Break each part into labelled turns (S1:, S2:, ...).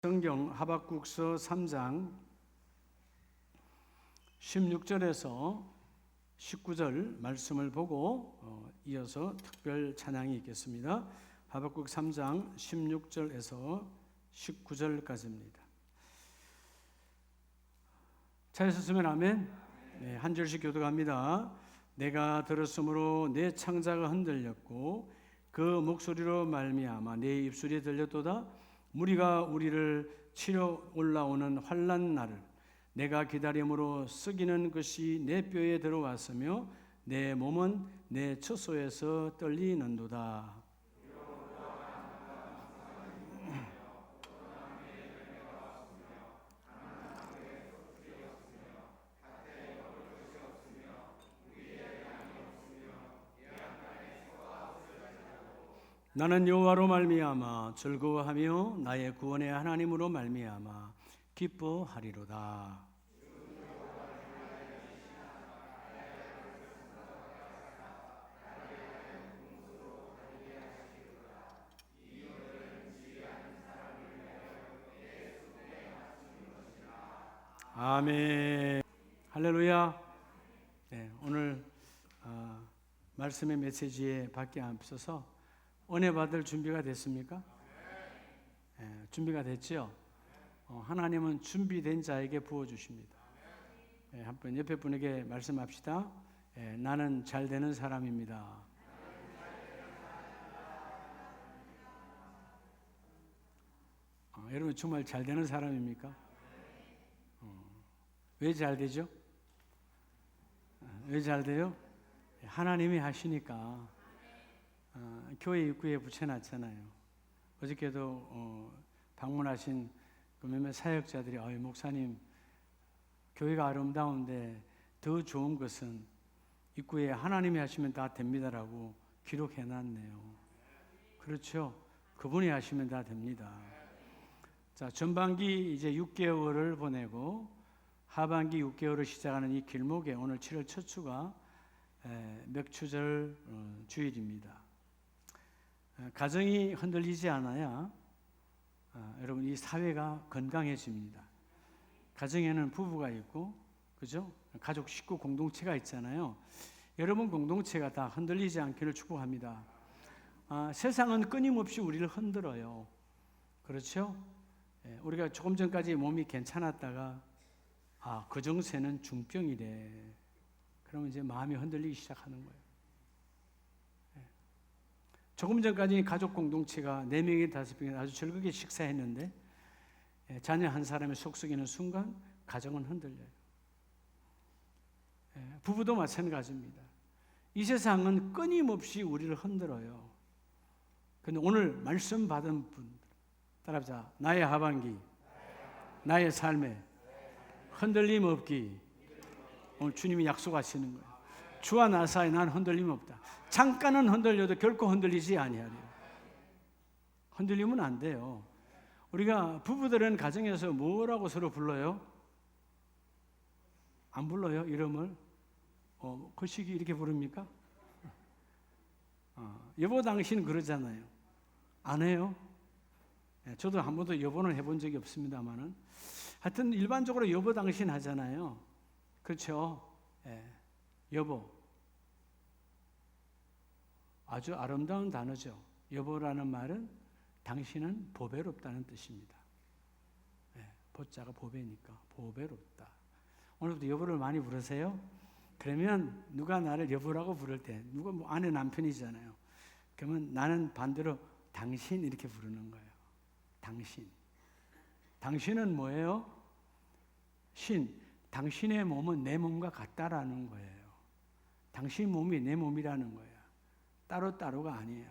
S1: 성경 하박국서 3장 16절에서 19절 말씀을 보고 이어서 특별 찬양이 있겠습니다. 하박국 3장 16절에서 19절까지입니다. 찾으셨으면 아멘. 네, 한 절씩 교독합니다. 내가 들었으므로 내 창자가 흔들렸고 그 목소리로 말미암아 내 입술이 들렸도다. 무리가 우리를 치러 올라오는 환난 날을 내가 기다림으로 썩이는 것이 내 뼈에 들어왔으며 내 몸은 내 처소에서 떨리는도다. 나는 여호와로 말미암아 즐거워하며 나의 구원의 하나님으로 말미암아 기뻐하리로다. 아멘. 할렐루야. 네, 오늘 말씀의 메시지에 밖에 앞서서 은혜 받을 준비가 됐습니까? 네, 준비가 됐죠? 하나님은 준비된 자에게 부어주십니다. 네, 한번 옆에 분에게 말씀합시다. 네, 나는 잘 되는 사람입니다. 여러분 정말 잘 되는 사람입니까? 왜 잘 되죠? 왜 잘 돼요? 하나님이 하시니까. 교회 입구에 붙여놨잖아요. 어저께도 방문하신 그 몇몇 사역자들이 목사님 교회가 아름다운데 더 좋은 것은 입구에 하나님이 하시면 다 됩니다라고 기록해놨네요. 그렇죠? 그분이 하시면 다 됩니다. 자, 전반기 이제 6개월을 보내고 하반기 6개월을 시작하는 이 길목에 오늘 7월 첫 주가 맥추절 주일입니다. 가정이 흔들리지 않아야 여러분 이 사회가 건강해집니다. 가정에는 부부가 있고, 그죠? 가족 식구 공동체가 있잖아요. 여러분 공동체가 다 흔들리지 않기를 축복합니다. 세상은 끊임없이 우리를 흔들어요. 그렇죠? 우리가 조금 전까지 몸이 괜찮았다가 그 정세는 중병이래. 그러면 이제 마음이 흔들리기 시작하는 거예요. 조금 전까지 가족 공동체가 4명이 5명이 아주 즐겁게 식사했는데 자녀 한 사람이 속 썩이는 순간 가정은 흔들려요. 부부도 마찬가지입니다. 이 세상은 끊임없이 우리를 흔들어요. 그런데 오늘 말씀 받은 분들 따라합시다. 나의 하반기, 나의 삶에 흔들림 없기. 오늘 주님이 약속하시는 거예요. 주와 나 사이에 난 흔들림 없다. 잠깐은 흔들려도 결코 흔들리지 아니하리요. 흔들리면 안 돼요. 우리가 부부들은 가정에서 뭐라고 서로 불러요? 안 불러요? 이름을? 거시기 이렇게 부릅니까? 여보 당신 그러잖아요. 안 해요? 저도 한 번도 여보는 해본 적이 없습니다만은 하여튼 일반적으로 여보 당신 하잖아요. 그렇죠? 여보. 아주 아름다운 단어죠. 여보라는 말은 당신은 보배롭다는 뜻입니다. 보자가 보배니까 보배롭다. 오늘부터 여보를 많이 부르세요. 그러면 누가 나를 여보라고 부를 때 누가 아내 남편이잖아요. 그러면 나는 반대로 당신 이렇게 부르는 거예요. 당신. 당신은 뭐예요? 신. 당신의 몸은 내 몸과 같다라는 거예요. 당신 몸이 내 몸이라는 거예요. 따로따로가 아니에요.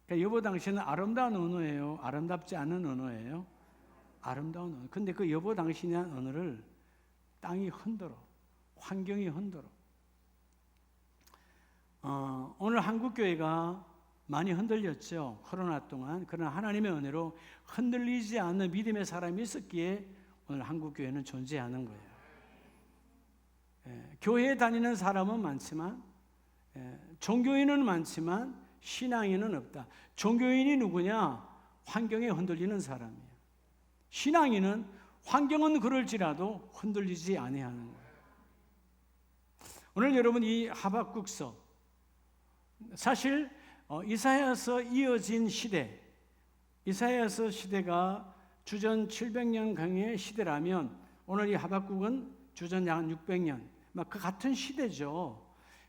S1: 그러니까 여보 당신은 아름다운 언어예요? 아름답지 않은 언어예요? 아름다운 언어. 근데 그 여보 당신이라는 언어를 땅이 흔들어. 환경이 흔들어. 오늘 한국교회가 많이 흔들렸죠. 코로나 동안. 그러나 하나님의 은혜로 흔들리지 않는 믿음의 사람이 있었기에 오늘 한국교회는 존재하는 거예요. 교회에 다니는 사람은 많지만 종교인은 많지만 신앙인은 없다. 종교인이 누구냐? 환경에 흔들리는 사람이에요. 신앙인은 환경은 그럴지라도 흔들리지 아니하는 거예요. 오늘 여러분 이 하박국서, 사실 이사야서 이어진 시대, 이사야서 시대가 주전 700년경의 시대라면 오늘 이 하박국은 주전 약 600년, 그 같은 시대죠.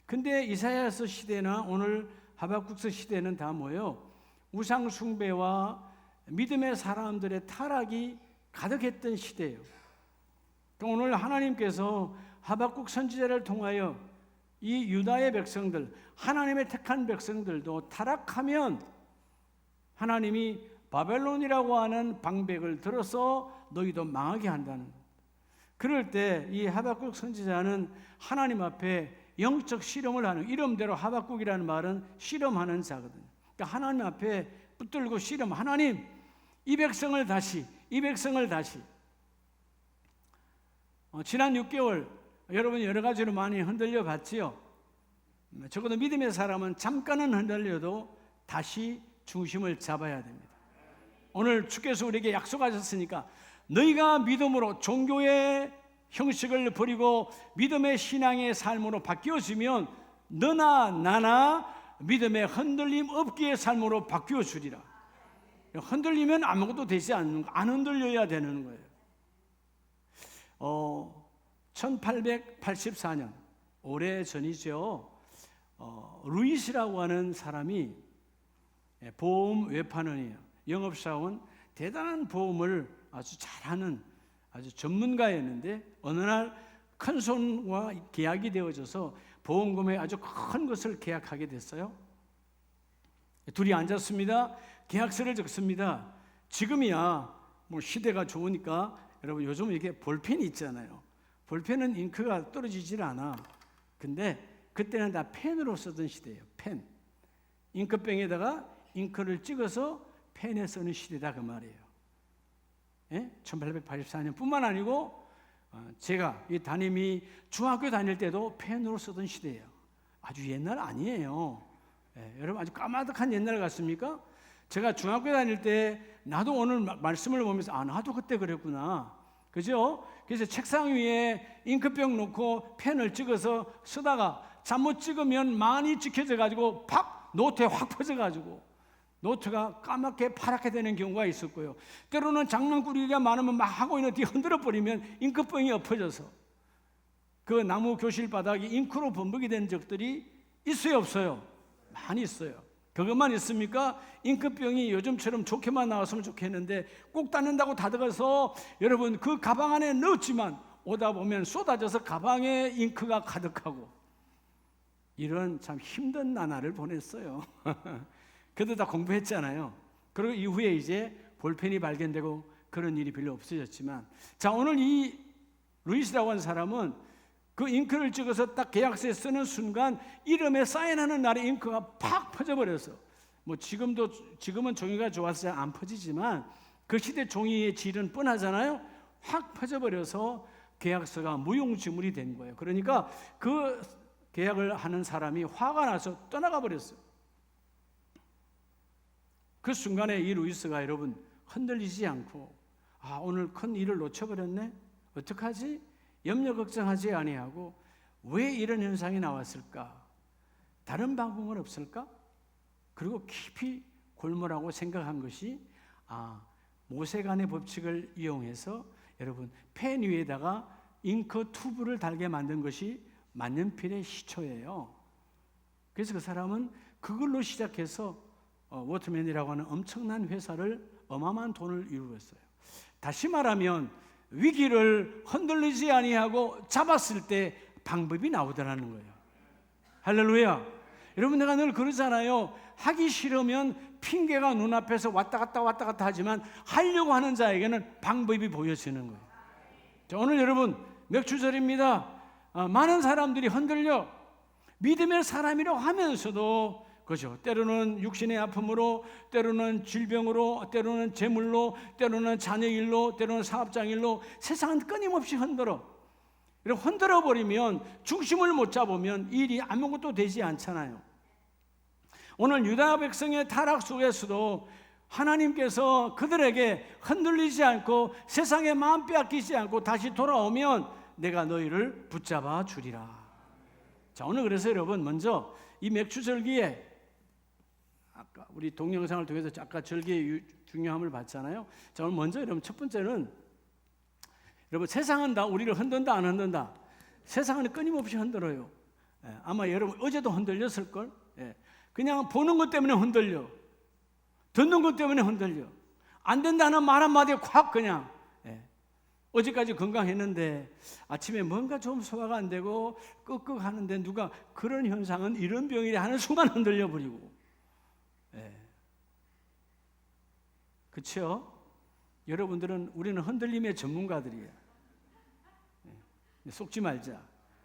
S1: 근데 이사야서 시대나 오늘 하박국서 시대는 다 뭐예요? 우상 숭배와 믿음의 사람들의 타락이 가득했던 시대예요. 오늘 하나님께서 하박국 선지자를 통하여 이 유다의 백성들, 하나님의 택한 백성들도 타락하면 하나님이 바벨론이라고 하는 방백을 들어서 너희도 망하게 한다는 것. 그럴 때 이 하박국 선지자는 하나님 앞에 영적 실험을 하는, 이름대로 하박국이라는 말은 실험하는 자거든요. 그러니까 하나님 앞에 붙들고 실험, 하나님 이 백성을 다시 지난 6개월 여러분 여러 가지로 많이 흔들려 봤지요. 적어도 믿음의 사람은 잠깐은 흔들려도 다시 중심을 잡아야 됩니다. 오늘 주께서 우리에게 약속하셨으니까 너희가 믿음으로 종교의 형식을 버리고 믿음의 신앙의 삶으로 바뀌어지면 너나 나나 믿음의 흔들림 없기의 삶으로 바뀌어 주리라. 흔들리면 아무것도 되지 않는 거, 안 흔들려야 되는 거예요. 1884년 오래 전이죠. 루이스라고 하는 사람이 보험 외판원이에요. 영업사원, 대단한 보험을 아주 잘하는 아주 전문가였는데 어느 날 큰 손과 계약이 되어져서 보험금에 아주 큰 것을 계약하게 됐어요. 둘이 앉았습니다. 계약서를 적습니다. 지금이야 뭐 시대가 좋으니까 여러분 요즘 이게 볼펜이 있잖아요. 볼펜은 잉크가 떨어지질 않아. 근데 그때는 다 펜으로 쓰던 시대예요. 펜. 잉크병에다가 잉크를 찍어서 펜에 쓰는 시대다 그 말이에요. 1884년 뿐만 아니고 제가 이 담임이 중학교 다닐 때도 펜으로 쓰던 시대예요. 아주 옛날 아니에요. 여러분 아주 까마득한 옛날 같습니까? 제가 중학교 다닐 때 나도 오늘 말씀을 보면서 나도 그때 그랬구나. 그죠? 그래서 책상 위에 잉크병 놓고 펜을 찍어서 쓰다가 잘못 찍으면 많이 찍혀져 가지고 팍 노트에 확 퍼져 가지고 노트가 까맣게 파랗게 되는 경우가 있었고요. 때로는 장난꾸러기가 많으면 막 하고 있는데 흔들어 버리면 잉크병이 엎어져서 그 나무 교실 바닥이 잉크로 범벅이 된 적들이 있어요, 없어요? 많이 있어요. 그것만 있습니까? 잉크병이 요즘처럼 좋게만 나왔으면 좋겠는데 꼭 닦는다고 다듬어서 여러분 그 가방 안에 넣었지만 오다 보면 쏟아져서 가방에 잉크가 가득하고 이런 참 힘든 나날을 보냈어요. 그래도 다 공부했잖아요. 그리고 이후에 이제 볼펜이 발견되고 그런 일이 별로 없어졌지만, 자 오늘 이 루이스라고 하는 사람은 그 잉크를 찍어서 딱 계약서에 쓰는 순간 이름에 사인하는 날에 잉크가 팍 퍼져버렸어. 뭐 지금은 종이가 좋아서 잘 안 퍼지지만 그 시대 종이의 질은 뻔하잖아요. 확 퍼져버려서 계약서가 무용지물이 된 거예요. 그러니까 그 계약을 하는 사람이 화가 나서 떠나가 버렸어요. 그 순간에 이 루이스가 여러분 흔들리지 않고 오늘 큰 일을 놓쳐버렸네? 어떡하지? 염려 걱정하지 아니하고 왜 이런 현상이 나왔을까? 다른 방법은 없을까? 그리고 깊이 골몰하고 생각한 것이 모세간의 법칙을 이용해서 여러분 펜 위에다가 잉크 튜브를 달게 만든 것이 만년필의 시초예요. 그래서 그 사람은 그걸로 시작해서 워터맨이라고 하는 엄청난 회사를 어마어마한 돈을 이루었어요. 다시 말하면 위기를 흔들리지 아니하고 잡았을 때 방법이 나오더라는 거예요. 할렐루야. 여러분 내가 늘 그러잖아요. 하기 싫으면 핑계가 눈앞에서 왔다 갔다 하지만 하려고 하는 자에게는 방법이 보여지는 거예요. 자, 오늘 여러분 맥주절입니다. 많은 사람들이 흔들려 믿음의 사람이라고 하면서도 그렇죠. 때로는 육신의 아픔으로, 때로는 질병으로, 때로는 재물로, 때로는 자녀 일로, 때로는 사업장 일로 세상은 끊임없이 흔들어. 이렇게 흔들어 버리면 중심을 못 잡으면 일이 아무것도 되지 않잖아요. 오늘 유다 백성의 타락 속에서도 하나님께서 그들에게 흔들리지 않고 세상에 마음 빼앗기지 않고 다시 돌아오면 내가 너희를 붙잡아 주리라. 자, 오늘 그래서 여러분 먼저 이 맥주절기에 아까 우리 동영상을 통해서 아까 절기의 중요함을 봤잖아요. 자, 오늘 먼저 여러분 첫 번째는 여러분 세상은 다 우리를 흔든다 안 흔든다? 세상은 끊임없이 흔들어요. 아마 여러분 어제도 흔들렸을걸? 그냥 보는 것 때문에 흔들려. 듣는 것 때문에 흔들려. 안 된다는 말 한마디에 콱 그냥. 어제까지 건강했는데 아침에 뭔가 좀 소화가 안 되고 끄끄 하는데 누가 그런 현상은 이런 병이래 하는 순간 흔들려 버리고. 그렇죠? 여러분들은 우리는 흔들림의 전문가들이에요. 속지 말자.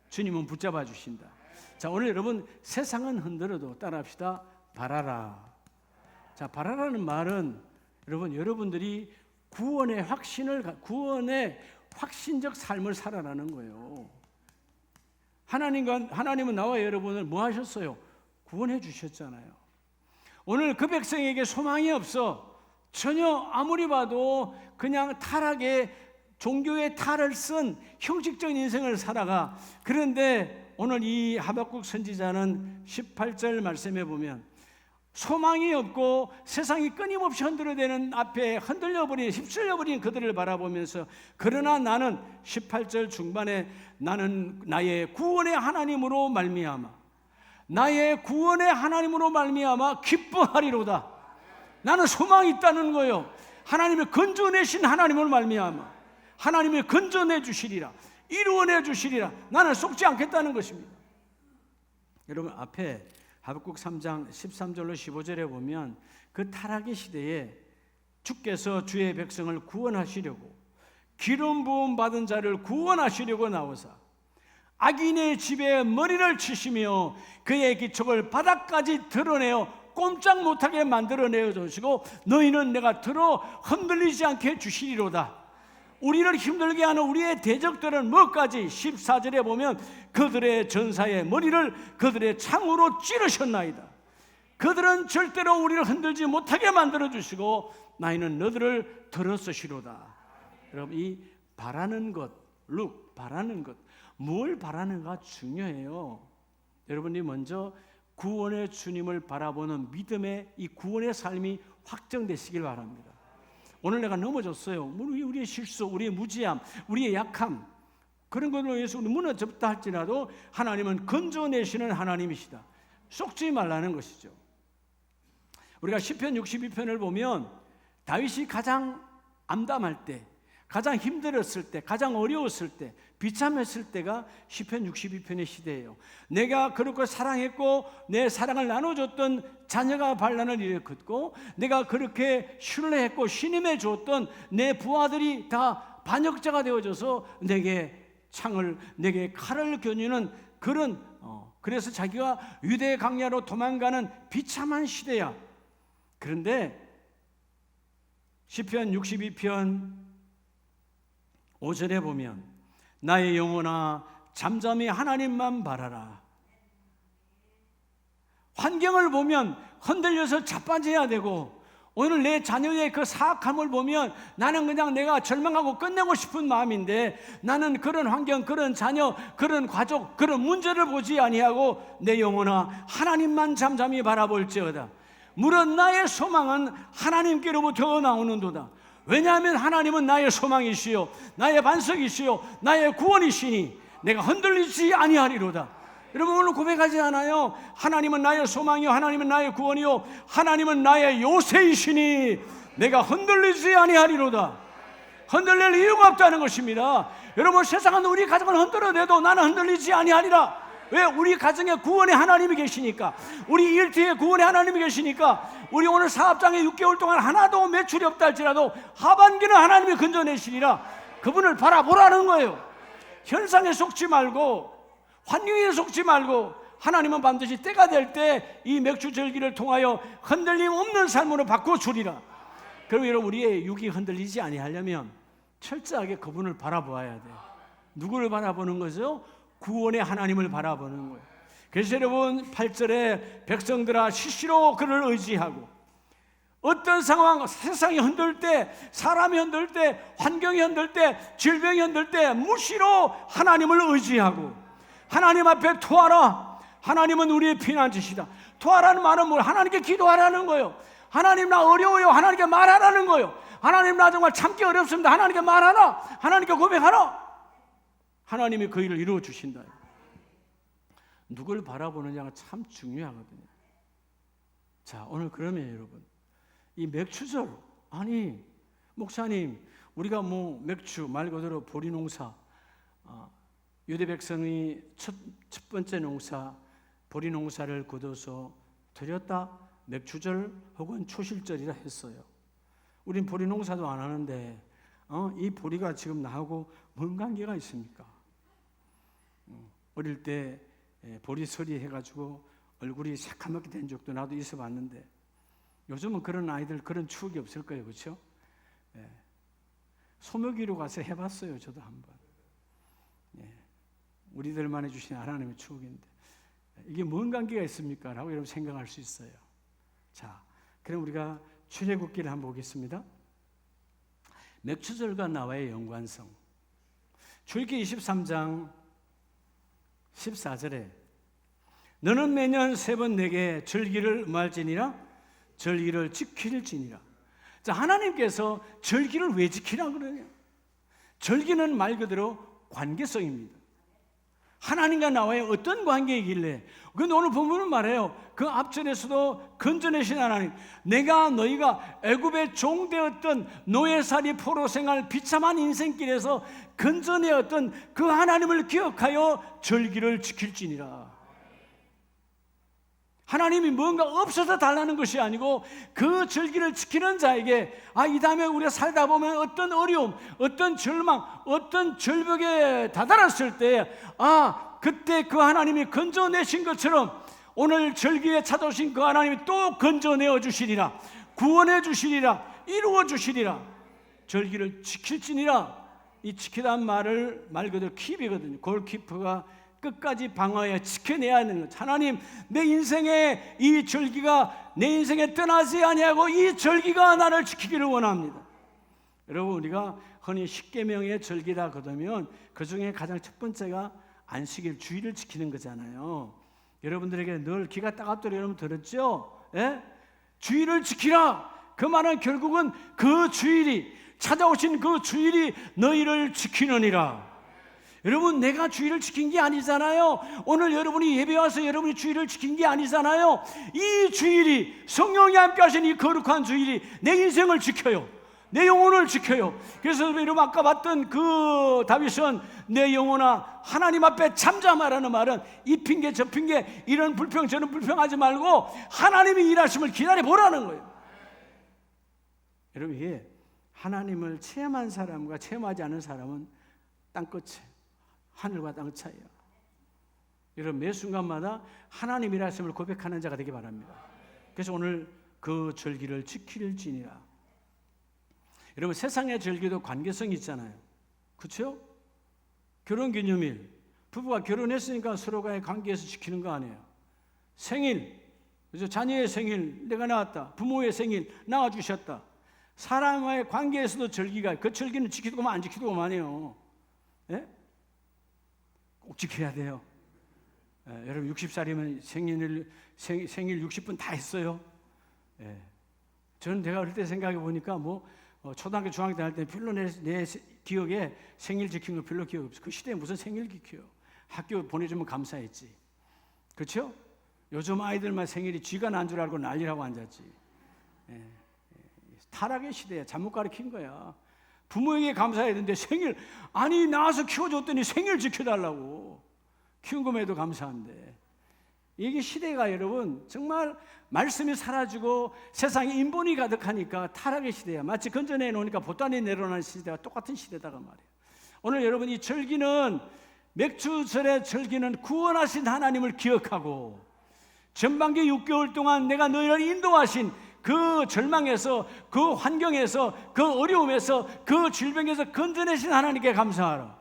S1: 주님은 붙잡아 주신다. 자, 오늘 여러분 세상은 흔들어도 따라합시다. 바라라. 자, 바라라는 말은 여러분들이 구원의 확신적 삶을 살아라는 거예요. 하나님은 나와 여러분을 뭐 하셨어요? 구원해 주셨잖아요. 오늘 그 백성에게 소망이 없어. 전혀 아무리 봐도 그냥 종교의 탈을 쓴 형식적인 인생을 살아가. 그런데 오늘 이 하박국 선지자는 18절 말씀에 보면 소망이 없고 세상이 끊임없이 흔들어대는 앞에 휩쓸려버린 그들을 바라보면서 그러나 나는 18절 중반에 나는 나의 구원의 하나님으로 말미암아 기뻐하리로다. 나는 소망이 있다는 거예요. 하나님을 건져내신 하나님을 말미암아 하나님이 건져내 주시리라, 이루어내 주시리라. 나는 속지 않겠다는 것입니다. 여러분 앞에 하박국 3장 13절로 15절에 보면 그 타락의 시대에 주께서 주의 백성을 구원하시려고 기름 부음 받은 자를 구원하시려고 나오사 악인의 집에 머리를 치시며 그의 기척을 바닥까지 드러내어 꼼짝 못하게 만들어내어 주시고 너희는 내가 들어 흔들리지 않게 해주시리로다. 우리를 힘들게 하는 우리의 대적들은 뭐까지? 14절에 보면 그들의 전사의 머리를 그들의 창으로 찌르셨나이다. 그들은 절대로 우리를 흔들지 못하게 만들어주시고 나이는 너들을 들어쓰시로다. 여러분 이 바라는 것, 바라는 것, 뭘 바라는가 중요해요. 여러분이 먼저 구원의 주님을 바라보는 믿음의 이 구원의 삶이 확정되시길 바랍니다. 오늘 내가 넘어졌어요. 우리의 실수, 우리의 무지함, 우리의 약함, 그런 것으로 인해서 무너졌다 할지라도 하나님은 건져내시는 하나님이시다. 속지 말라는 것이죠. 우리가 시편 62편을 보면 다윗이 가장 암담할 때, 가장 힘들었을 때, 가장 어려웠을 때, 비참했을 때가 시편 62편의 시대예요. 내가 그렇게 사랑했고 내 사랑을 나눠줬던 자녀가 반란을 일으켰고 내가 그렇게 신뢰했고 신임해 줬던 내 부하들이 다 반역자가 되어져서 내게 칼을 겨누는 그런 그래서 자기가 유대 강야로 도망가는 비참한 시대야. 그런데 시편 62편 5절에 보면 나의 영혼아 잠잠히 하나님만 바라라. 환경을 보면 흔들려서 자빠져야 되고 오늘 내 자녀의 그 사악함을 보면 나는 그냥 내가 절망하고 끝내고 싶은 마음인데 나는 그런 환경, 그런 자녀, 그런 가족, 그런 문제를 보지 아니하고 내 영혼아 하나님만 잠잠히 바라볼지어다. 물론 나의 소망은 하나님께로부터 나오는도다. 왜냐하면 하나님은 나의 소망이시요 나의 반석이시요 나의 구원이시니 내가 흔들리지 아니하리로다. 여러분 오늘 고백하지 않아요? 하나님은 나의 소망이요 하나님은 나의 구원이요 하나님은 나의 요새이시니 내가 흔들리지 아니하리로다. 흔들릴 이유가 없다는 것입니다. 여러분 세상은 우리 가정을 흔들어대도 나는 흔들리지 아니하리라. 왜? 우리 가정에 구원의 하나님이 계시니까, 우리 일터에 구원의 하나님이 계시니까. 우리 오늘 사업장에 6개월 동안 하나도 매출이 없다 할지라도 하반기는 하나님이 건져내시리라. 그분을 바라보라는 거예요. 현상에 속지 말고 환경에 속지 말고 하나님은 반드시 때가 될 때 이 맥주절기를 통하여 흔들림 없는 삶으로 바꿔주리라. 그럼 여러분 우리의 육이 흔들리지 아니하려면 철저하게 그분을 바라보아야 돼요. 누구를 바라보는 거죠? 구원의 하나님을 바라보는 거예요. 그래서 여러분 8절에 백성들아 시시로 그를 의지하고 어떤 상황, 세상이 흔들 때, 사람이 흔들 때, 환경이 흔들 때, 질병이 흔들 때 무시로 하나님을 의지하고 하나님 앞에 토하라. 하나님은 우리의 피난처시다. 토하라는 말은 뭘? 하나님께 기도하라는 거예요. 하나님 나 어려워요. 하나님께 말하라는 거예요. 하나님 나 정말 참기 어렵습니다. 하나님께 말하라. 하나님께 고백하라. 하나님이 그 일을 이루어 주신다. 누굴 바라보느냐가 참 중요하거든요. 자, 오늘 그러면 여러분, 이 맥추절, 아니 목사님, 우리가 뭐 맥추 말 그대로 보리 농사, 유대 백성이 첫 번째 농사 보리 농사를 거둬서 드렸다. 맥추절 혹은 초실절이라 했어요. 우린 보리 농사도 안 하는데 이 보리가 지금 나하고 뭔 관계가 있습니까? 어릴 때 보리서리 해가지고 얼굴이 새카맣게 된 적도 나도 있어봤는데 요즘은 그런 아이들 그런 추억이 없을 거예요. 그렇죠? 소묘기로 가서 해봤어요. 저도 한번. 우리들만 해주신 하나님의 추억인데 이게 뭔 관계가 있습니까? 라고 여러분 생각할 수 있어요. 자, 그럼 우리가 출애굽기를 한번 보겠습니다. 맥추절과 나와의 연관성. 출애굽기 23장 14절에 너는 매년 3번 내게 절기를 음할지니라 절기를 지킬지니라. 자, 하나님께서 절기를 왜 지키라 그러냐? 절기는 말 그대로 관계성입니다. 하나님과 나와의 어떤 관계이길래, 근데 오늘 본문은 말해요. 그 앞전에서도 건져내신 하나님, 너희가 애굽의 종되었던 노예살이 포로생활 비참한 인생길에서 건져내었던 그 하나님을 기억하여 절기를 지킬지니라. 하나님이 뭔가 없어서 달라는 것이 아니고 그 절기를 지키는 자에게 이 다음에 우리가 살다 보면 어떤 어려움, 어떤 절망, 어떤 절벽에 다다랐을 때 그때 그 하나님이 건져내신 것처럼 오늘 절기에 찾아오신 그 하나님이 또 건져내어 주시리라, 구원해 주시리라, 이루어 주시리라. 절기를 지킬지니라. 이 지키다는 말을 말 그대로 킵이거든요. 골키퍼가 끝까지 방어해 지켜내야 하는 것. 하나님, 내 인생에 이 절기가 내 인생에 떠나지 아니하고 이 절기가 나를 지키기를 원합니다. 여러분, 우리가 흔히 십계명의 절기다 그러면 그 중에 가장 첫 번째가 안식일, 주일을 지키는 거잖아요. 여러분들에게 늘 귀가 따갑도록 여러분 들었죠? 예? 주일을 지키라. 그 말은 결국은 그 주일이, 찾아오신 그 주일이 너희를 지키느니라. 여러분, 내가 주일을 지킨 게 아니잖아요. 오늘 여러분이 예배 와서 여러분이 주일을 지킨 게 아니잖아요. 이 주일이, 성령이 함께 하신 이 거룩한 주일이 내 인생을 지켜요. 내 영혼을 지켜요. 그래서 여러분 아까 봤던 그 다윗은 내 영혼아 하나님 앞에 잠잠하라는 말은 이 핑계 저 핑계 이런 불평 저런 불평하지 말고 하나님이 일하심을 기다려보라는 거예요. 여러분, 이게 하나님을 체험한 사람과 체험하지 않은 사람은 땅끝에 하늘과 땅 차이야. 여러분, 매 순간마다 하나님 일하심을 고백하는 자가 되기 바랍니다. 그래서 오늘 그 절기를 지킬지니라. 여러분, 세상의 절기도 관계성이 있잖아요. 그렇죠? 결혼기념일, 부부가 결혼했으니까 서로가의 관계에서 지키는 거 아니에요. 생일, 그래서 자녀의 생일 내가 낳았다, 부모의 생일 낳아주셨다. 사람과의 관계에서도 절기가, 그 절기는 지키고 안 지키고 만해요. 예? 꼭 지켜야 돼요. 여러분 60살이면 생일 60분 다 했어요. 저는 내가 어릴 때 생각해 보니까 초등학교 중학교 때 할 때 별로 내 기억에 생일 지킨 거 별로 기억 없어요. 그 시대에 무슨 생일 지켜요. 학교 보내주면 감사했지. 그렇죠? 요즘 아이들만 생일이 쥐가 난 줄 알고 난리라고 앉았지. 타락의 시대야. 잘못 가르친 거야. 부모에게 감사해야 되는데 생일, 아니 낳아서 키워줬더니 생일 지켜달라고. 키운 것에도 감사한데. 이게 시대가 여러분 정말 말씀이 사라지고 세상에 인본이 가득하니까 타락의 시대야. 마치 건져내 놓으니까 보따리 내려놓는 시대와 똑같은 시대다가 말이에요. 오늘 여러분 이 절기는, 맥추절의 절기는 구원하신 하나님을 기억하고 전반기 6개월 동안 내가 너희를 인도하신 그 절망에서, 그 환경에서, 그 어려움에서, 그 질병에서 건져내신 하나님께 감사하라.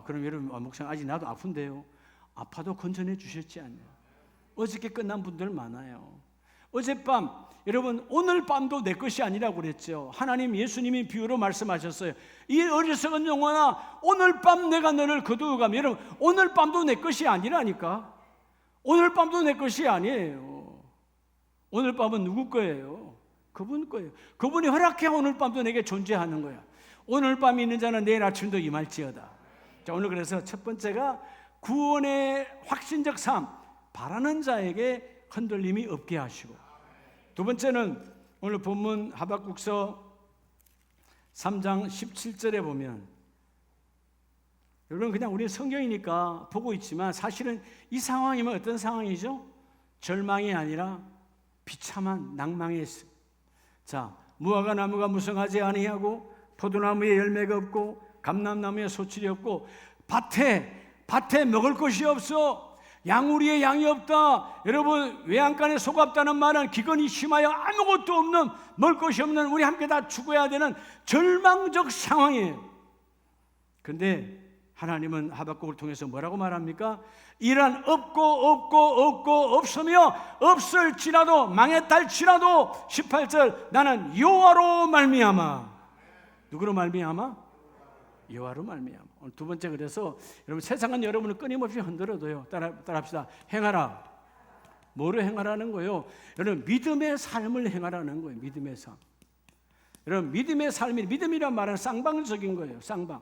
S1: 그럼 여러분, 목사님 아직 나도 아픈데요. 아파도 건져내 주셨지 않냐. 어저께 끝난 분들 많아요. 어젯밤 여러분 오늘 밤도 내 것이 아니라고 그랬죠. 하나님 예수님이 비유로 말씀하셨어요. 이 어리석은 영혼아 오늘 밤 내가 너를 거두어 가면, 여러분 오늘 밤도 내 것이 아니라니까. 오늘 밤도 내 것이 아니에요. 오늘 밤은 누구 거예요? 그분 거예요. 그분이 허락해 오늘 밤도 내게 존재하는 거야. 오늘 밤이 있는 자는 내일 아침도 임할지어다. 자, 오늘 그래서 첫 번째가 구원의 확신적 삶, 바라는 자에게 흔들림이 없게 하시고, 두 번째는 오늘 본문 하박국서 3장 17절에 보면, 여러분 그냥 우리 성경이니까 보고 있지만 사실은 이 상황이면 어떤 상황이죠? 절망이 아니라 비참한 낭망의 습. 자, 무화과 나무가 무성하지 아니하고 포도나무에 열매가 없고 감람나무에 소출이 없고 밭에 먹을 것이 없어. 양우리에 양이 없다. 여러분 외양간에 소가 없다는 말은 기근이 심하여 아무것도 없는, 먹을 것이 없는, 우리 함께 다 죽어야 되는 절망적 상황이에요. 그런데 하나님은 하박국을 통해서 뭐라고 말합니까? 이란 없고 없으며 없을지라도 망했달지라도 18절 나는 여호와로 말미암아. 누구로 말미암아? 여호와로 말미암아. 오늘 두 번째, 그래서 여러분 세상은 여러분을 끊임없이 흔들어도요. 따라합시다. 행하라. 뭐를 행하라는 거예요? 여러분 믿음의 삶을 행하라는 거예요. 믿음의 삶. 여러분 믿음의 삶이, 믿음이란 말은 쌍방적인 거예요. 쌍방.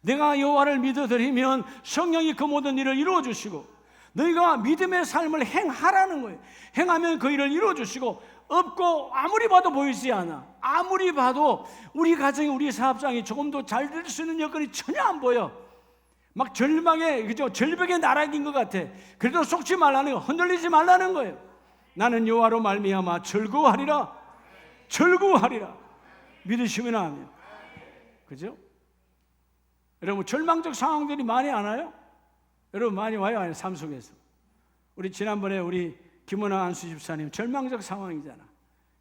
S1: 내가 여호와를 믿어드리면 성령이 그 모든 일을 이루어 주시고, 너희가 믿음의 삶을 행하라는 거예요. 행하면 그 일을 이루어 주시고, 없고 아무리 봐도 보이지 않아. 아무리 봐도 우리 가정이, 우리 사업장이 조금 더 잘 될 수 있는 여건이 전혀 안 보여. 막 절망의, 그죠? 절벽의 나락인 것 같아. 그래도 속지 말라는 거, 흔들리지 말라는 거예요. 나는 여호와로 말미암아 즐거워하리라. 즐거워하리라. 믿으시면 하면. 그죠? 여러분 절망적 상황들이 많이 안 와요? 여러분 많이 와요? 아니요? 삶 속에서. 우리 지난번에 우리 김원아 안수 집사님 절망적 상황이잖아.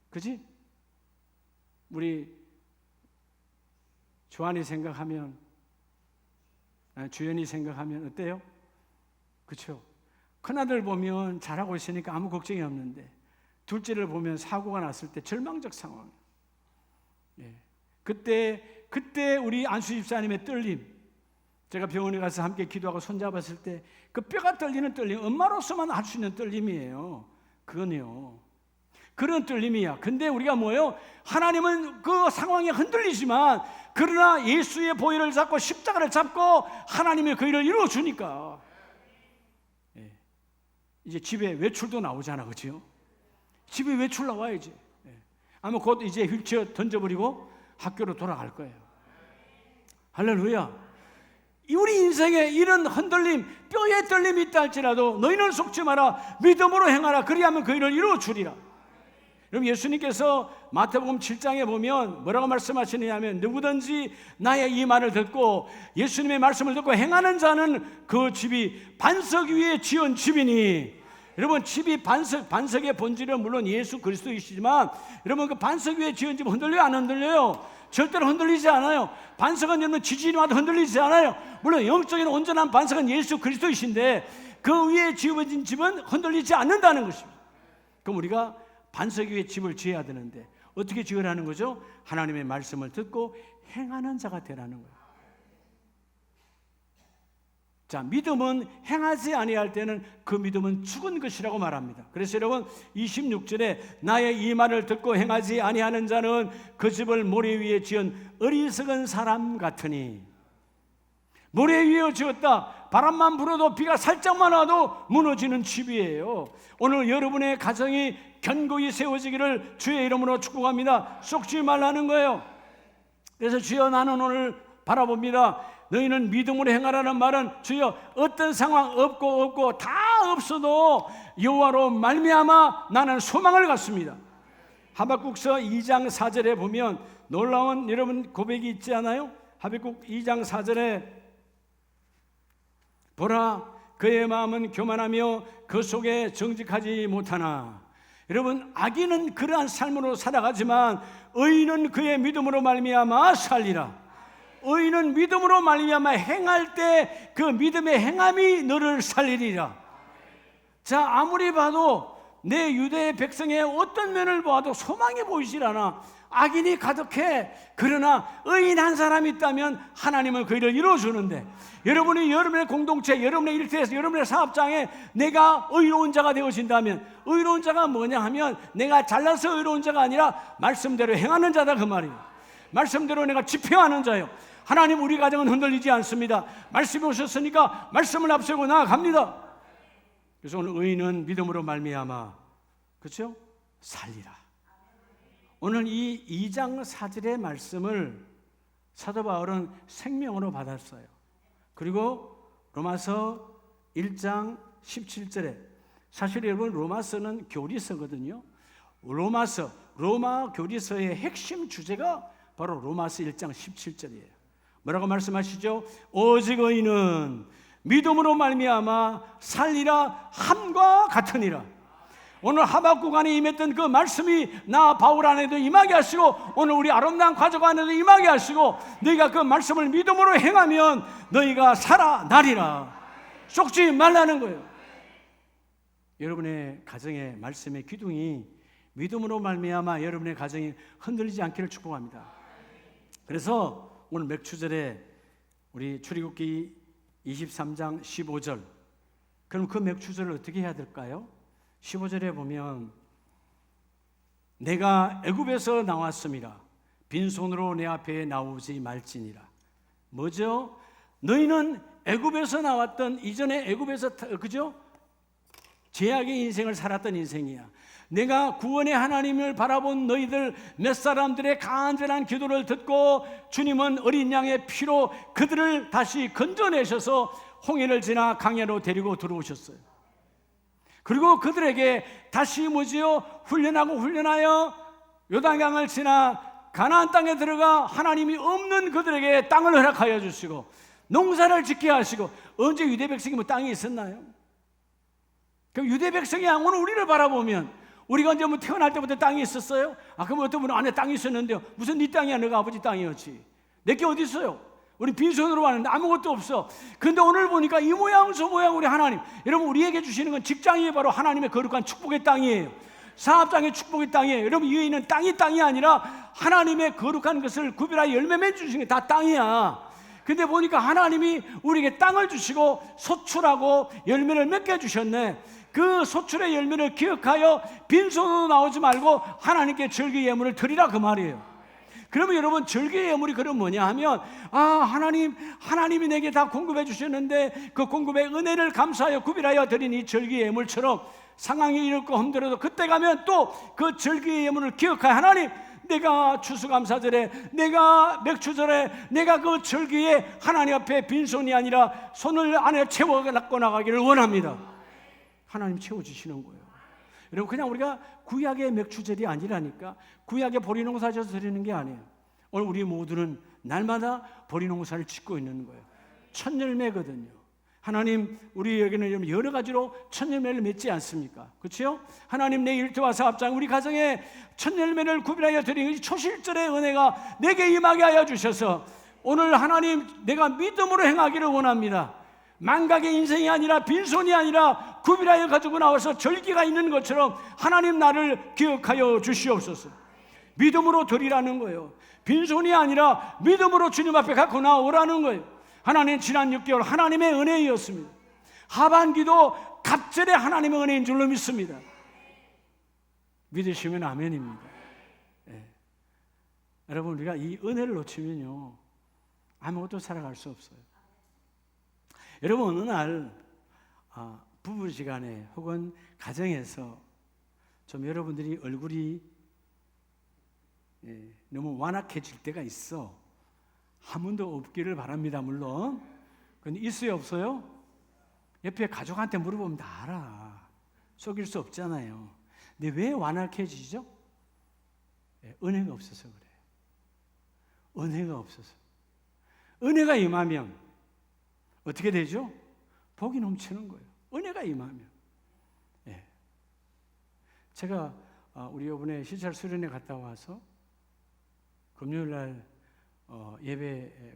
S1: 그지? 우리 조한이 생각하면, 주연이 생각하면 어때요? 그렇죠? 큰아들 보면 잘하고 있으니까 아무 걱정이 없는데 둘째를 보면 사고가 났을 때 절망적 상황. 예. 그때 우리 안수 집사님의 떨림, 제가 병원에 가서 함께 기도하고 손잡았을 때 그 뼈가 떨리는 떨림, 엄마로서만 할 수 있는 떨림이에요. 그건요, 그런 떨림이야. 근데 우리가 뭐예요? 하나님은 그 상황에 흔들리지만, 그러나 예수의 보혈을 잡고 십자가를 잡고 하나님의 그 일을 이루어주니까, 예. 이제 집에 외출도 나오잖아. 그렇죠? 집에 외출 나와야지. 예. 아마 곧 이제 휠체어 던져버리고 학교로 돌아갈 거예요. 할렐루야. 우리 인생에 이런 흔들림, 뼈에 떨림이 있다 할지라도 너희는 속지 마라. 믿음으로 행하라. 그리하면 그 일을 이루어 주리라. 여러분 예수님께서 마태복음 7장에 보면 뭐라고 말씀하시느냐면, 누구든지 나의 이 말을 듣고 예수님의 말씀을 듣고 행하는 자는 그 집이 반석 위에 지은 집이니. 여러분 집이 반석의 본질은 물론 예수 그리스도이시지만, 여러분 그 반석 위에 지은 집 흔들려요? 안 흔들려요? 절대로 흔들리지 않아요. 반석은 여러분 지진이 와도 흔들리지 않아요. 물론 영적인 온전한 반석은 예수 그리스도이신데 그 위에 지어진 집은 흔들리지 않는다는 것입니다. 그럼 우리가 반석 위에 집을 지어야 되는데 어떻게 지으라는 거죠? 하나님의 말씀을 듣고 행하는 자가 되라는 거예요. 자, 믿음은 행하지 아니할 때는 그 믿음은 죽은 것이라고 말합니다. 그래서 여러분 26절에 나의 이 말을 듣고 행하지 아니하는 자는 그 집을 모래 위에 지은 어리석은 사람 같으니. 모래 위에 지었다. 바람만 불어도 비가 살짝만 와도 무너지는 집이에요. 오늘 여러분의 가정이 견고히 세워지기를 주의 이름으로 축복합니다. 썩지 말라는 거예요. 그래서 주여 나는 오늘 바라봅니다. 너희는 믿음으로 행하라는 말은, 주여 어떤 상황 없고 다 없어도 여호와로 말미암아 나는 소망을 갖습니다. 하박국서 2장 4절에 보면 놀라운 여러분 고백이 있지 않아요? 하박국 2장 4절에 보라 그의 마음은 교만하며 그 속에 정직하지 못하나. 여러분 악인은 그러한 삶으로 살아가지만 의인은 그의 믿음으로 말미암아 살리라. 의인은 믿음으로 말미암아 행할 때 그 믿음의 행함이 너를 살리리라. 자, 아무리 봐도 내 유대 백성의 어떤 면을 보아도 소망이 보이질 않아. 악인이 가득해. 그러나 의인 한 사람이 있다면 하나님은 그 일을 이루어주는데, 여러분이 여러분의 공동체, 여러분의 일터에서, 여러분의 사업장에 내가 의로운 자가 되어진다면, 의로운 자가 뭐냐 하면 내가 잘나서 의로운 자가 아니라 말씀대로 행하는 자다, 그 말이에요. 말씀대로 내가 집행하는 자예요. 하나님, 우리 가정은 흔들리지 않습니다. 말씀이 오셨으니까 말씀을 앞세우고 나아갑니다. 그래서 오늘 의인은 믿음으로 말미암아, 그렇죠? 살리라. 오늘 이 2장 4절의 말씀을 사도 바울은 생명으로 받았어요. 그리고 로마서 1장 17절에, 사실 여러분 로마서는 교리서거든요. 로마 교리서의 핵심 주제가 바로 로마서 1장 17절이에요. 뭐라고 말씀하시죠? 오직 의인은 믿음으로 말미암아 살리라 함과 같으니라. 오늘 하박국 안에 임했던 그 말씀이 나 바울 안에도 임하게 하시고, 오늘 우리 아름다운 가족 안에도 임하게 하시고, 너희가 그 말씀을 믿음으로 행하면 너희가 살아나리라. 속지 말라는 거예요. 여러분의 가정의 말씀의 기둥이 믿음으로 말미암아 여러분의 가정이 흔들리지 않기를 축복합니다. 그래서 오늘 맥추절에 우리 출애굽기 23장 15절, 그럼 그 맥추절을 어떻게 해야 될까요? 15절에 보면 내가 애굽에서 나왔습니다. 빈손으로 내 앞에 나오지 말지니라. 뭐죠? 너희는 애굽에서 나왔던, 이전에 애굽에서, 그죠? 죄악의 인생을 살았던 인생이야. 내가 구원의 하나님을 바라본 너희들 몇 사람들의 간절한 기도를 듣고 주님은 어린 양의 피로 그들을 다시 건져내셔서 홍해를 지나 강야로 데리고 들어오셨어요. 그리고 그들에게 다시 뭐지요? 훈련하여 요단강을 지나 가나안 땅에 들어가 하나님이 없는 그들에게 땅을 허락하여 주시고 농사를 짓게 하시고. 언제 유대 백성이 뭐 땅이 있었나요? 그럼 유대 백성이 오늘 우리를 바라보면, 우리가 언제 뭐 태어날 때부터 땅이 있었어요? 그럼 어떤 분은 안에 땅이 있었는데요. 무슨 네 땅이야? 너가 아버지 땅이었지. 내게 어디 있어요? 우리 빈손으로 왔는데 아무것도 없어. 근데 오늘 보니까 이 모양 저 모양 우리 하나님, 여러분 우리에게 주시는 건 직장이 바로 하나님의 거룩한 축복의 땅이에요. 사업장의 축복의 땅이에요. 여러분 이 있는 땅이 아니라 하나님의 거룩한 것을 구별하여 열매 맺주시는 게 다 땅이야. 근데 보니까 하나님이 우리에게 땅을 주시고 소출하고 열매를 맺게 해주셨네. 그 소출의 열매를 기억하여 빈손으로 나오지 말고 하나님께 절기 예물을 드리라, 그 말이에요. 그러면 여러분 절기의 예물이 그럼 뭐냐 하면, 하나님이 내게 다 공급해 주셨는데 그 공급의 은혜를 감사하여 구별하여 드린 이 절기의 예물처럼 상황이 이렇고 힘들어도 그때 가면 또 그 절기의 예물을 기억하여, 하나님 내가 추수감사절에, 내가 맥추절에, 내가 그 절기에 하나님 앞에 빈손이 아니라 손을 안에 채워 갖고 나가기를 원합니다. 하나님 채워주시는 거예요. 여러분 그냥 우리가 구약의 맥추절이 아니라니까. 구약의 보리농사 져서 드리는 게 아니에요. 오늘 우리 모두는 날마다 보리농사를 짓고 있는 거예요. 첫 열매거든요. 하나님 우리에게는 여러 가지로 첫 열매를 맺지 않습니까? 그렇죠? 하나님 내 일터와 사업장, 우리 가정에 첫 열매를 구별하여 드리는 초실절의 은혜가 내게 임하게 하여 주셔서 오늘 하나님 내가 믿음으로 행하기를 원합니다. 망각의 인생이 아니라 빈손이 아니라 구별하여 가지고 나와서 절기가 있는 것처럼 하나님 나를 기억하여 주시옵소서. 믿음으로 드리라는 거예요. 빈손이 아니라 믿음으로 주님 앞에 갖고 나오라는 거예요. 하나님 지난 6개월 하나님의 은혜였습니다. 하반기도 갑절에 하나님의 은혜인 줄로 믿습니다. 믿으시면 아멘입니다. 네. 여러분 우리가 이 은혜를 놓치면요 아무것도 살아갈 수 없어요. 여러분 어느 날 부부지간에 혹은 가정에서 좀 여러분들이 얼굴이 너무 완악해질 때가 있어. 한 번도 없기를 바랍니다. 물론 근데 있어요 없어요? 옆에 가족한테 물어보면 다 알아. 속일 수 없잖아요. 근데 왜 완악해지죠? 은혜가 없어서 그래. 은혜가 없어서. 은혜가 임하면 어떻게 되죠? 복이 넘치는 거예요. 은혜가 임하면. 제가 우리 이번에 시찰 수련회 갔다 와서 금요일 날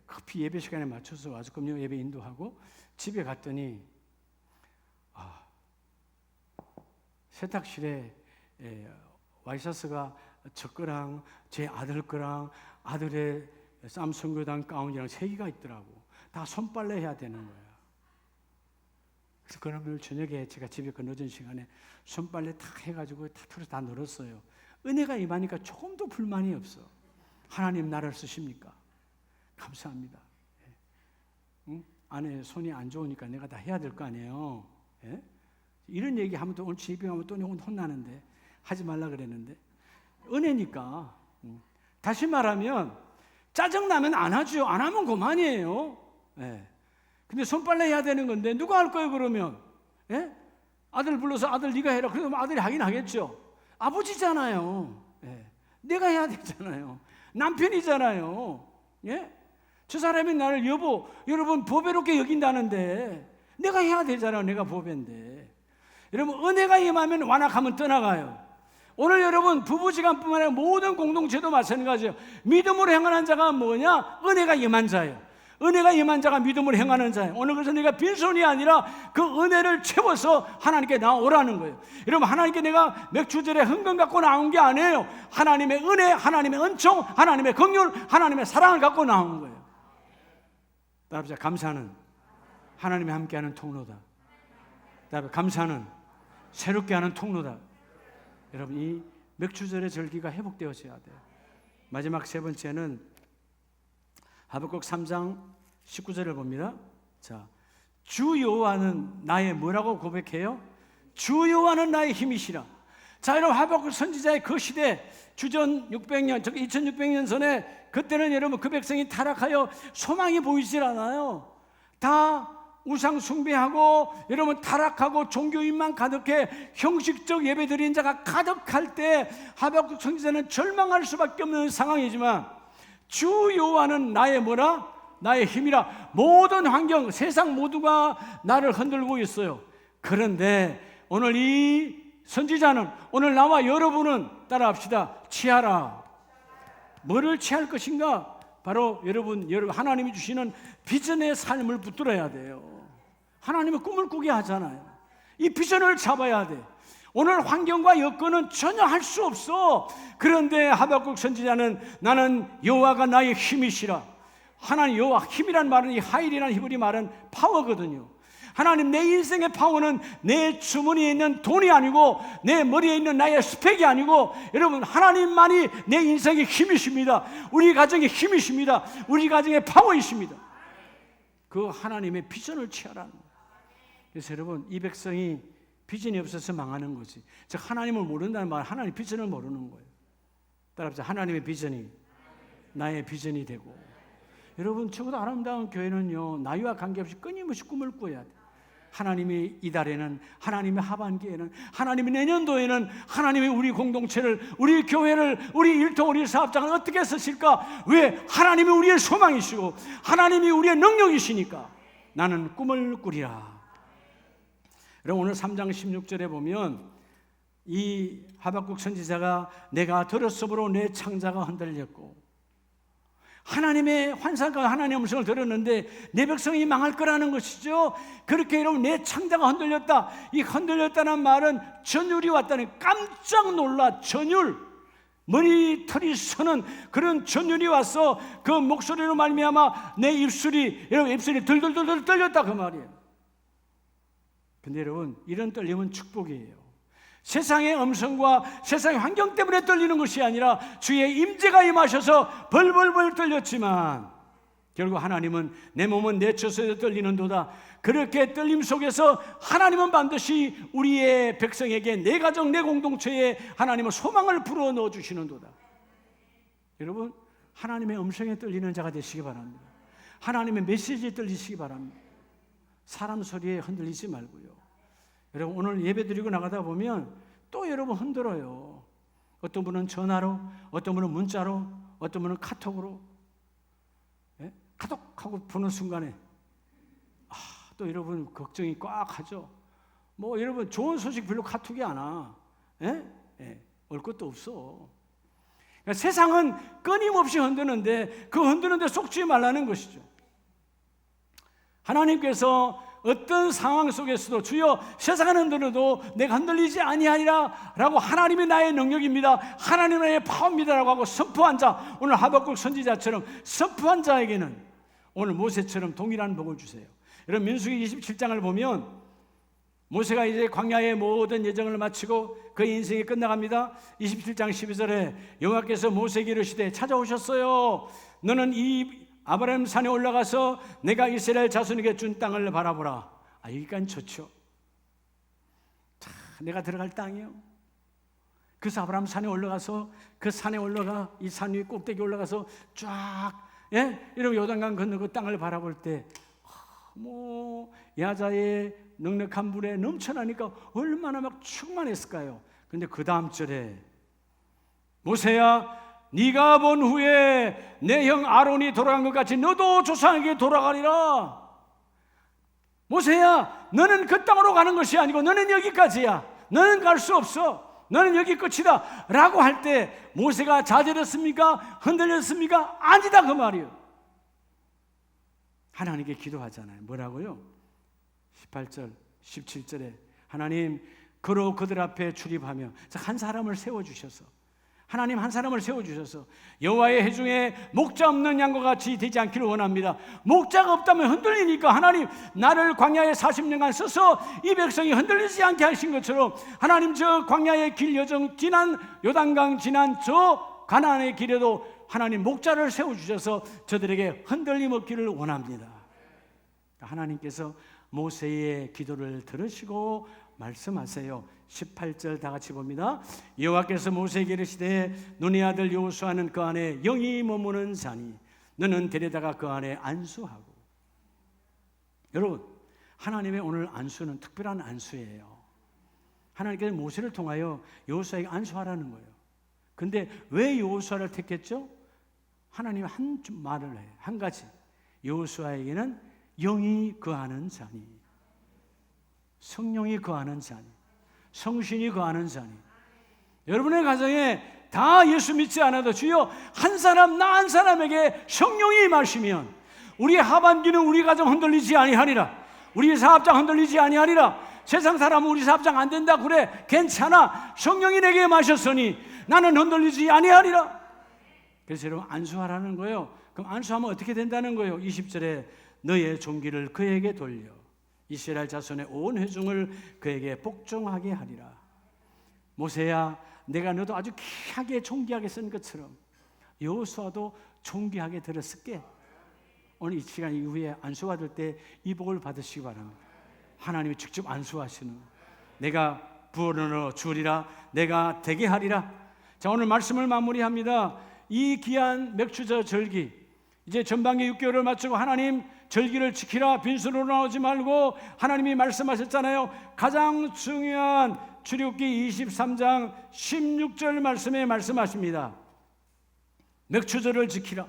S1: 커피 예배 시간에 맞춰서 와서 금요 예배 인도하고 집에 갔더니 세탁실에 와이셔츠가 저 거랑 제 아들 거랑 아들의 쌈성교단 가운이랑 3개가 있더라고. 다 손빨래 해야 되는 거야. 그래서 그날 저녁에 제가 집에 그 늦은 시간에 손빨래 다 해가지고 다 털어서 다 널었어요. 은혜가 임하니까 조금도 불만이 없어. 하나님 나를 쓰십니까? 감사합니다. 응? 아내 손이 안 좋으니까 내가 다 해야 될 거 아니에요. 예? 이런 얘기 하면 또 오늘 집에 가면 또 혼나는데 하지 말라 그랬는데 은혜니까. 다시 말하면 짜증나면 안 하죠. 안 하면 그만이에요. 예. 근데 손빨래 해야 되는 건데 누가 할 거예요 그러면? 예? 아들 불러서 아들 네가 해라. 그러면 아들이 하긴 하겠죠. 아버지잖아요. 예. 내가 해야 되잖아요. 남편이잖아요. 예? 저 사람이 나를 여러분 보배롭게 여긴다는데 내가 해야 되잖아요. 내가 보배인데. 여러분 은혜가 임하면 완악하면 떠나가요. 오늘 여러분 부부지간뿐만 아니라 모든 공동체도 마찬가지예요. 믿음으로 행하는 자가 뭐냐? 은혜가 임한 자예요. 은혜가 임한 자가 믿음으로 행하는 자예요. 오늘 그래서 내가 빈손이 아니라 그 은혜를 채워서 하나님께 나오라는 거예요. 여러분 하나님께 내가 맥주절에 흥금 갖고 나온 게 아니에요. 하나님의 은혜, 하나님의 은총, 하나님의 긍휼, 하나님의 사랑을 갖고 나온 거예요. 따라합시다. 감사는 하나님이 함께하는 통로다. 따라합시다. 감사는 새롭게 하는 통로다. 여러분 이 맥주절의 절기가 회복되어져야 돼요. 마지막 3번째는 하박국 3장 19절을 봅니다. 자, 주 여호와는 나의 뭐라고 고백해요? 주 여호와는 나의 힘이시라. 자, 여러분 하박국 선지자의 그 시대 주전 600년, 2600년 전에 그때는 여러분 그 백성이 타락하여 소망이 보이질 않아요. 다 우상 숭배하고 여러분 타락하고 종교인만 가득해 형식적 예배 드리는 자가 가득할 때 하박국 선지자는 절망할 수밖에 없는 상황이지만 주 여호와는 나의 뭐라? 나의 힘이라. 모든 환경, 세상 모두가 나를 흔들고 있어요. 그런데 오늘 이 선지자는 오늘 나와 여러분은 따라합시다. 취하라. 뭐를 취할 것인가? 바로 여러분 하나님이 주시는 비전의 삶을 붙들어야 돼요. 하나님은 꿈을 꾸게 하잖아요. 이 비전을 잡아야 돼. 오늘 환경과 여건은 전혀 할 수 없어. 그런데 하박국 선지자는 나는 여호와가 나의 힘이시라. 하나님 여호와, 힘이란 말은 이 하일이라는 히브리 말은 파워거든요. 하나님 내 인생의 파워는 내 주머니에 있는 돈이 아니고 내 머리에 있는 나의 스펙이 아니고 여러분 하나님만이 내 인생의 힘이십니다. 우리 가정의 힘이십니다. 우리 가정의 파워이십니다. 그 하나님의 비전을 취하라는 거예요. 그래서 여러분 이 백성이 비전이 없어서 망하는 거지. 즉 하나님을 모른다는 말, 하나님의 비전을 모르는 거예요. 따라합시다. 하나님의 비전이 나의 비전이 되고. 여러분 최고도 아름다운 교회는요 나이와 관계없이 끊임없이 꿈을 꿔야 돼. 하나님이 이달에는, 하나님의 하반기에는, 하나님이 내년도에는 하나님이 우리 공동체를, 우리 교회를, 우리 일터, 우리 사업장을 어떻게 쓰실까? 왜? 하나님이 우리의 소망이시고 하나님이 우리의 능력이시니까 나는 꿈을 꾸리라. 여러분 오늘 3장 16절에 보면 이 하박국 선지자가 내가 들었으므로 내 창자가 흔들렸고 하나님의 환상과 하나님의 음성을 들었는데 내 백성이 망할 거라는 것이죠. 그렇게 여러분 내 창자가 흔들렸다. 이 흔들렸다는 말은 전율이 왔다는, 깜짝 놀라 전율, 머리털이 서는 그런 전율이 와서 그 목소리로 말미암아 내 입술이 들들들들 떨렸다 그 말이에요. 근데 여러분 이런 떨림은 축복이에요. 세상의 음성과 세상의 환경 때문에 떨리는 것이 아니라 주의 임재가 임하셔서 벌벌벌 떨렸지만 결국 하나님은 내 몸은 내 처소에서 떨리는도다. 그렇게 떨림 속에서 하나님은 반드시 우리의 백성에게, 내 가정, 내 공동체에 하나님은 소망을 불어넣어 주시는도다. 여러분 하나님의 음성에 떨리는 자가 되시기 바랍니다. 하나님의 메시지에 떨리시기 바랍니다. 사람 소리에 흔들리지 말고요. 여러분 오늘 예배 드리고 나가다 보면 또 여러분 흔들어요. 어떤 분은 전화로, 어떤 분은 문자로, 어떤 분은 카톡으로, 예? 카톡하고 보는 순간에 또 여러분 걱정이 꽉 하죠. 뭐 여러분 좋은 소식 별로 카톡이 안 와. 예? 예. 올 것도 없어. 그러니까 세상은 끊임없이 흔드는데 그 흔드는데 속지 말라는 것이죠. 하나님께서 어떤 상황 속에서도 주여 세상은 흔들어도 내가 흔들리지 아니하리라 라고 하나님이 나의 능력입니다, 하나님이 나의 파워입니다 라고 하고 선포한 자, 오늘 하박국 선지자처럼 선포한 자에게는 오늘 모세처럼 동일한 복을 주세요. 여러분 민수기 27장을 보면 모세가 이제 광야의 모든 예정을 마치고 그 인생이 끝나갑니다. 27장 12절에 여호와께서 모세에게 이르시되 찾아오셨어요. 너는 이 아브라함 산에 올라가서 내가 이스라엘 자손에게 준 땅을 바라보라. 여기까지 좋죠. 내가 들어갈 땅이요. 그래서 아브라함 산에 올라가서 그 산에 올라가 이 산 위 꼭대기 올라가서 쫙 이러면 요단강 건너 그 땅을 바라볼 때 야자의 넉넉한 물에 넘쳐나니까 얼마나 막 충만했을까요? 근데 그 다음 절에 모세야 네가 본 후에 내 형 아론이 돌아간 것 같이 너도 조상에게 돌아가리라. 모세야 너는 그 땅으로 가는 것이 아니고 너는 여기까지야. 너는 갈 수 없어. 너는 여기 끝이다 라고 할 때 모세가 좌절했습니까? 흔들렸습니까? 아니다 그 말이요. 하나님께 기도하잖아요. 뭐라고요? 18절 17절에 하나님 그로 그들 앞에 출입하며 한 사람을 세워주셔서 하나님 한 사람을 세워주셔서 여호와의 회중에 목자 없는 양과 같이 되지 않기를 원합니다. 목자가 없다면 흔들리니까 하나님 나를 광야에 40년간 써서 이 백성이 흔들리지 않게 하신 것처럼 하나님 저 광야의 길 여정 지난 요단강 지난 저 가나안의 길에도 하나님 목자를 세워주셔서 저들에게 흔들림 없기를 원합니다. 하나님께서 모세의 기도를 들으시고 말씀하세요. 18절 다 같이 봅니다. 여호와께서 모세에게 이르시되 너네 아들 여호수아는 그 안에 영이 머무는 자니 너는 데려다가 그 안에 안수하고. 여러분 하나님의 오늘 안수는 특별한 안수예요. 하나님께서 모세를 통하여 여호수아에게 안수하라는 거예요. 근데 왜 여호수아를 택했죠? 하나님이 한 말을 해요. 한 가지. 여호수아에게는 영이 거하는 자니, 성령이 거하는 자니, 성신이 거하는 자니. 여러분의 가정에 다 예수 믿지 않아도 주여 한 사람 나 한 사람에게 성령이 임하시면 우리 하반기는 우리 가정 흔들리지 아니하리라. 우리 사업장 흔들리지 아니하리라. 세상 사람은 우리 사업장 안 된다 그래 괜찮아. 성령이 내게 임하셨으니 나는 흔들리지 아니하리라. 그래서 여러분 안수하라는 거예요. 그럼 안수하면 어떻게 된다는 거예요? 20절에 너의 종기를 그에게 돌려 이스라엘 자손의 온 회중을 그에게 복종하게 하리라. 모세야 내가 너도 아주 귀하게 존귀하게 쓴 것처럼 여호수아도 존귀하게 들었을게. 오늘 이 시간 이후에 안수 받을 때 이 복을 받으시기 바랍니다. 하나님이 직접 안수하시는 내가 부어넣어 주리라 내가 되게 하리라. 자 오늘 말씀을 마무리합니다. 이 귀한 맥추저 절기 이제 전반기 6개월을 마치고 하나님 절기를 지키라 빈손으로 나오지 말고 하나님이 말씀하셨잖아요. 가장 중요한 출애굽기 23장 16절 말씀에 말씀하십니다. 맥추절을 지키라.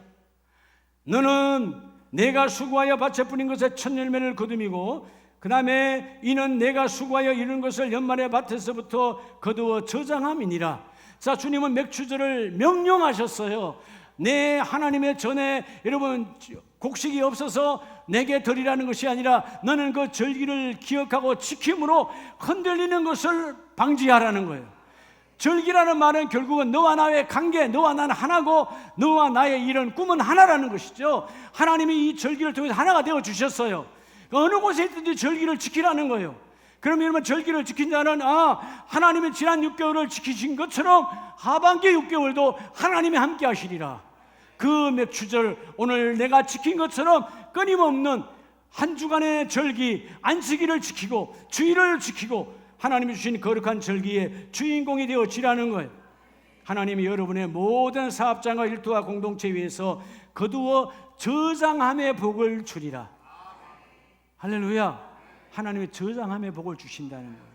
S1: 너는 내가 수고하여 밭에 뿌린 것에 첫 열매를 거두미고 그 다음에 이는 내가 수고하여 이룬 것을 연말의 밭에서부터 거두어 저장함이니라. 자 주님은 맥추절을 명령하셨어요. 내 하나님의 전에 여러분 곡식이 없어서 내게 드리라는 것이 아니라 너는 그 절기를 기억하고 지킴으로 흔들리는 것을 방지하라는 거예요. 절기라는 말은 결국은 너와 나의 관계, 너와 나는 하나고 너와 나의 이런 꿈은 하나라는 것이죠. 하나님이 이 절기를 통해서 하나가 되어 주셨어요. 어느 곳에 있든지 절기를 지키라는 거예요. 그러면 여러분 절기를 지킨 자는 하나님이 지난 6개월을 지키신 것처럼 하반기 6개월도 하나님이 함께 하시리라. 그 맥추절 오늘 내가 지킨 것처럼 끊임없는 한 주간의 절기 안식일을 지키고 주일을 지키고 하나님이 주신 거룩한 절기의 주인공이 되어지라는 거예요. 하나님이 여러분의 모든 사업장과 일터와 공동체 위에서 거두어 저장함의 복을 주리라. 할렐루야. 하나님의 저장함의 복을 주신다는 거예요.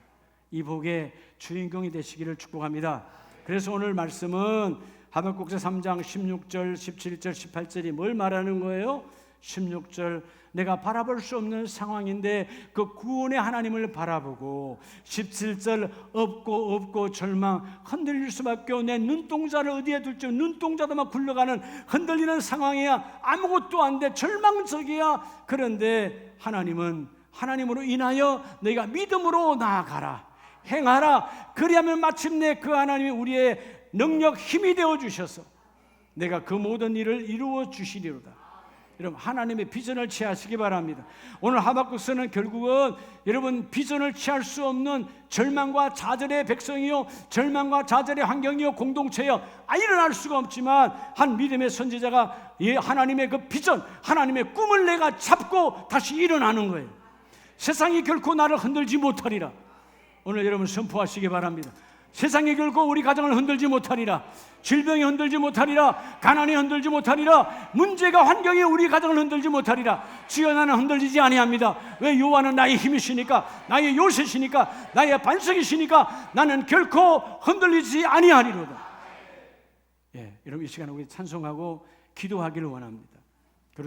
S1: 이 복의 주인공이 되시기를 축복합니다. 그래서 오늘 말씀은 하박국서 3장 16절, 17절, 18절이 뭘 말하는 거예요? 16절 내가 바라볼 수 없는 상황인데 그 구원의 하나님을 바라보고 17절 없고 절망 흔들릴 수밖에 없고 내 눈동자를 어디에 둘지 눈동자도 막 굴러가는 흔들리는 상황이야. 아무것도 안 돼. 절망적이야. 그런데 하나님은 하나님으로 인하여 너희가 믿음으로 나아가라, 행하라. 그리하면 마침내 그 하나님이 우리의 능력, 힘이 되어 주셔서 내가 그 모든 일을 이루어 주시리로다. 여러분, 하나님의 비전을 취하시기 바랍니다. 오늘 하박국서는 결국은 여러분 비전을 취할 수 없는 절망과 좌절의 백성이요, 절망과 좌절의 환경이요, 공동체요, 일어날 수가 없지만 한 믿음의 선지자가 하나님의 그 비전, 하나님의 꿈을 내가 잡고 다시 일어나는 거예요. 세상이 결코 나를 흔들지 못하리라. 오늘 여러분 선포하시기 바랍니다. 세상이 결코 우리 가정을 흔들지 못하리라. 질병이 흔들지 못하리라. 가난이 흔들지 못하리라. 문제가, 환경이 우리 가정을 흔들지 못하리라. 주여, 나는 흔들리지 아니합니다. 왜? 여호와는 나의 힘이시니까, 나의 요새시니까, 나의 반석이시니까 나는 결코 흔들리지 아니하리로다. 예, 여러분 이 시간에 우리 찬송하고 기도하기를 원합니다.